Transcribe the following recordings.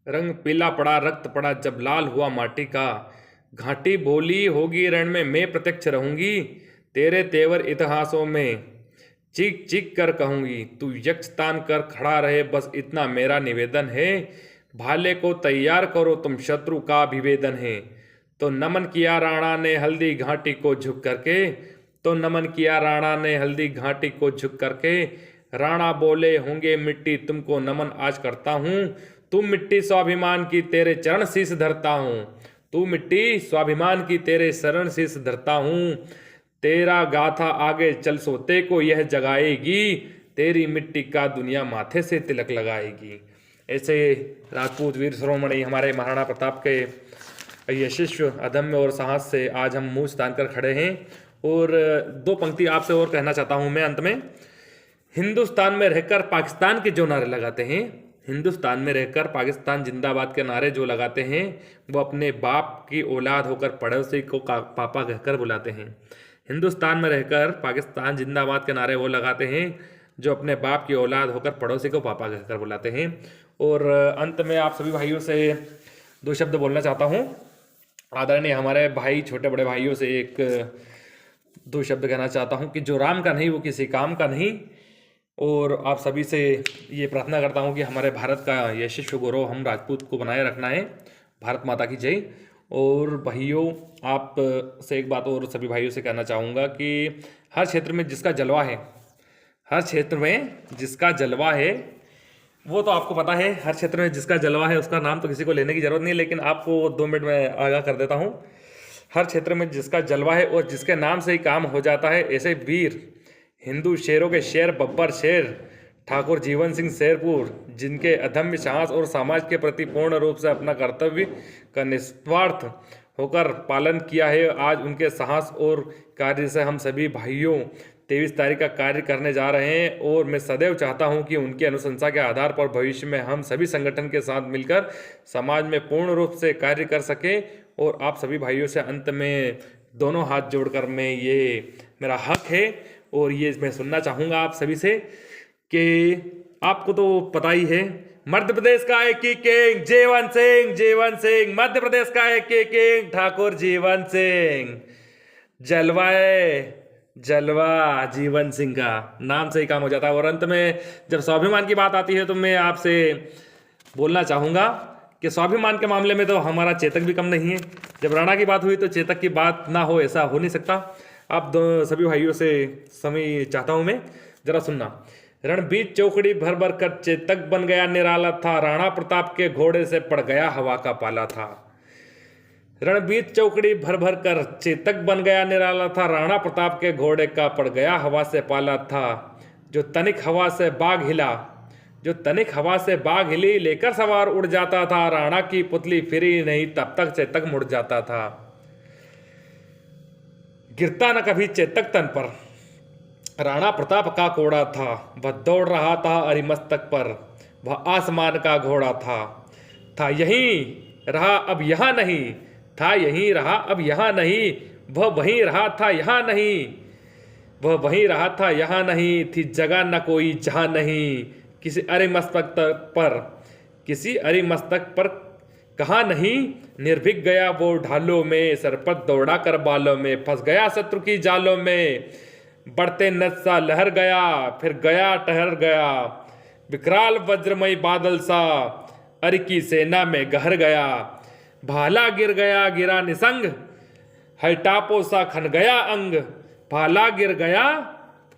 रंग पीला पड़ा रक्त पड़ा जब लाल हुआ माटी का। घाटी बोली होगी रण में मैं प्रत्यक्ष रहूंगी। तेरे तेवर इतिहासों में चीख चीख कर कहूंगी। तू यक्ष तान कर खड़ा रहे बस इतना मेरा निवेदन है। भाले को तैयार करो तुम शत्रु का अभिवेदन है। तो नमन किया राणा ने हल्दी घाटी को झुक करके। तो नमन किया राणा ने हल्दी घाटी को झुक करके। राणा बोले होंगे मिट्टी तुमको नमन आज करता हूँ। तू मिट्टी स्वाभिमान की तेरे चरण शीश धरता हूँ। तू मिट्टी स्वाभिमान की तेरे शरण शीश धरता हूँ। तेरा गाथा आगे चल सोते को यह जगाएगी। तेरी मिट्टी का दुनिया माथे से तिलक लगाएगी। ऐसे राजपूत वीर शिरोमणि हमारे महाराणा प्रताप के यशस्व अदम्य और साहस से आज हम मुँह तान कर खड़े हैं। और दो पंक्ति आपसे और कहना चाहता हूँ मैं अंत में। हिंदुस्तान में रहकर पाकिस्तान के जो नारे लगाते हैं, हिंदुस्तान में रहकर पाकिस्तान जिंदाबाद के नारे जो लगाते हैं, वो अपने बाप की औलाद होकर पड़ोसी को पापा कहकर बुलाते हैं। हिंदुस्तान में रहकर पाकिस्तान जिंदाबाद के नारे वो लगाते हैं जो अपने बाप की औलाद होकर पड़ोसी को पापा कहकर बुलाते हैं। और अंत में आप सभी भाइयों से दो शब्द बोलना चाहता हूँ। आदरणीय हमारे भाई छोटे बड़े भाइयों से एक दो शब्द कहना चाहता हूँ कि जो राम का नहीं वो किसी काम का नहीं। और आप सभी से ये प्रार्थना करता हूँ कि हमारे भारत का यशस्वी गौरव हम राजपूत को बनाए रखना है। भारत माता की जय। और भाइयों आप से एक बात और सभी भाइयों से कहना चाहूँगा कि हर क्षेत्र में जिसका जलवा है, हर क्षेत्र में जिसका जलवा है वो तो आपको पता है। हर क्षेत्र में जिसका जलवा है उसका नाम तो किसी को लेने की जरूरत नहीं है, लेकिन आपको 2 मिनट में आगाह कर देता हूँ। हर क्षेत्र में जिसका जलवा है और जिसके नाम से ही काम हो जाता है, ऐसे वीर हिंदू शेरों के शेर बब्बर शेर ठाकुर जीवन सिंह शेरपुर, जिनके अदम्य साहस और समाज के प्रति पूर्ण रूप से अपना कर्तव्य का निस्वार्थ होकर पालन किया है, आज उनके साहस और कार्य से हम सभी भाइयों 23 तारीख का कार्य करने जा रहे हैं। और मैं सदैव चाहता हूं कि उनकी अनुशंसा के आधार पर भविष्य में हम सभी संगठन के साथ मिलकर समाज में पूर्ण रूप से कार्य कर सकें। और आप सभी भाइयों से अंत में दोनों हाथ जोड़कर मैं ये मेरा हक है और ये मैं सुनना चाहूँगा आप सभी से कि आपको तो पता ही है, मध्य प्रदेश का एक ही किंग जीवन सिंह, जीवन सिंह मध्य प्रदेश का एक ही किंग ठाकुर जीवन सिंह। जलवाए जलवा जीवन सिंह का नाम से ही काम हो जाता है। और अंत में जब स्वाभिमान की बात आती है तो मैं आपसे बोलना चाहूँगा कि स्वाभिमान के मामले में तो हमारा चेतक भी कम नहीं है। जब राणा की बात हुई तो चेतक की बात ना हो ऐसा हो नहीं सकता। आप सभी भाइयों से समय चाहता हूँ मैं, जरा सुनना। रणबीर चौकड़ी भर भर कर चेतक बन गया निराला था। राणा प्रताप के घोड़े से पड़ गया हवा का पाला था। रणबीर चौकड़ी भर भर कर चेतक बन गया निराला था। राणा प्रताप के घोड़े का पड़ गया हवा से पाला था। जो तनिक हवा से बाग हिला, जो तनिक हवा से बाग हिली लेकर सवार उड़ जाता था। राणा की पुतली फिरी नहीं तब तक चेतक मुड़ जाता था। गिरता न कभी चेतक तन पर, राणा प्रताप का कोड़ा था। वह दौड़ रहा था अरिमस्तक पर, वह आसमान का घोड़ा था यहीं रहा अब यहाँ नहीं, था यहीं रहा अब यहाँ नहीं। वह वहीं रहा था यहाँ नहीं, वह वहीं रहा था यहाँ नहीं। थी जगह न कोई जहाँ नहीं, किसी अरिमस्तक पर, किसी अरिमस्तक पर कहाँ नहीं। निर्भीक गया वो ढालों में, सरपत दौड़ा कर बालों में। फंस गया शत्रु की जालों में, बढ़ते नद सा लहर गया, फिर गया ठहर गया। विकराल वज्रमय बादल सा अरि की सेना में गहर गया। भाला गिर गया गिरा निसंग, है टापो सा खन गया अंग। भाला गिर गया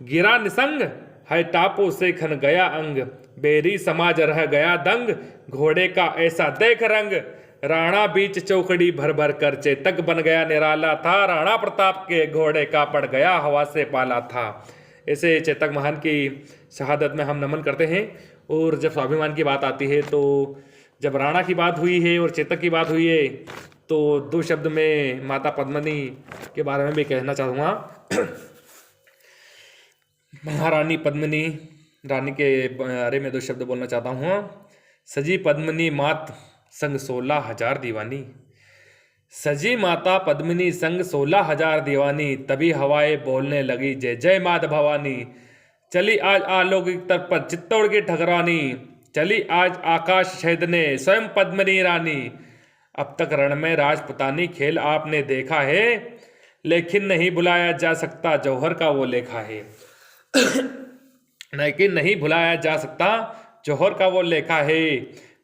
गिरा निसंग, है टापो से खन गया अंग। बेरी समाज रह गया दंग, घोड़े का ऐसा देख रंग। राणा बीच चौकड़ी भर भर कर चेतक बन गया निराला था। राणा प्रताप के घोड़े का पड़ गया हवा से पाला था। ऐसे चेतक महान की शहादत में हम नमन करते हैं। और जब स्वाभिमान की बात आती है तो जब राणा की बात हुई है और चेतक की बात हुई है तो 2 शब्द में माता पद्मिनी के बारे में भी कहना चाहूँगा। महारानी पद्मिनी रानी के बारे में 2 शब्द बोलना चाहता हूँ। सजी पद्मिनी मात संग 16,000 दीवानी, सजी माता पद्मिनी संग 16,000 दीवानी। तभी हवाएं बोलने लगी जय जय मात भवानी। चली आज अलौकिक तट पर चित्तौड़ की ठकरानी, चली आज आकाश छेदने स्वयं पद्मिनी रानी। अब तक रण में राजपुतानी खेल आपने देखा है, लेकिन नहीं भुलाया जा सकता जौहर का वो लेखा है। लेकिन नहीं भुलाया जा सकता जौहर का वो लेखा है।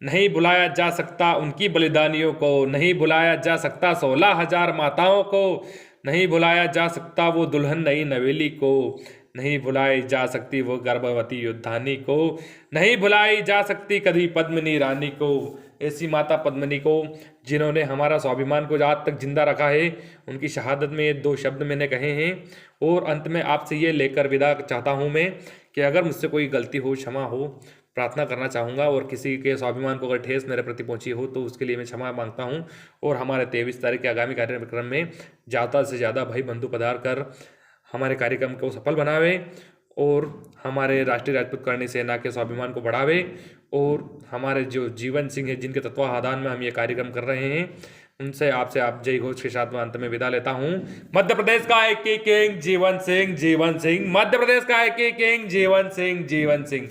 नहीं भुलाया जा सकता उनकी बलिदानियों को, नहीं भुलाया जा सकता 16,000 माताओं को, नहीं भुलाया जा सकता वो दुल्हन नई नवेली को, नहीं भुलाई जा सकती वो गर्भवती युद्धानी को, नहीं भुलाई जा सकती कभी पद्मिनी रानी को। ऐसी माता पद्मिनी को जिन्होंने हमारा स्वाभिमान को आज तक जिंदा रखा है, उनकी शहादत में ये 2 शब्द मैंने कहे हैं। और अंत में आपसे ये लेकर विदा चाहता हूँ मैं कि अगर मुझसे कोई गलती हो, क्षमा हो, प्रार्थना करना चाहूँगा। और किसी के स्वाभिमान को अगर ठेस मेरे प्रति पहुँची हो तो उसके लिए मैं क्षमा मांगता हूँ। और हमारे 23 तारीख के आगामी कार्यक्रम में ज़्यादा से ज़्यादा भाई बंधु पधार कर हमारे कार्यक्रम को सफल बनावे और हमारे राष्ट्रीय राजपूत करणी सेना के स्वाभिमान को बढ़ावे। और हमारे जो जीवन सिंह है, जिनके तत्वावधान में हम ये कार्यक्रम कर रहे हैं, उनसे आपसे आप जय घोष के साथ में अंत में विदा लेता हूँ। मध्य प्रदेश का एक ही किंग जीवन सिंह, जीवन सिंह। मध्य प्रदेश का एक ही किंग जीवन सिंह, जीवन सिंह।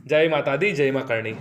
जय माता दी, जय मां करणी।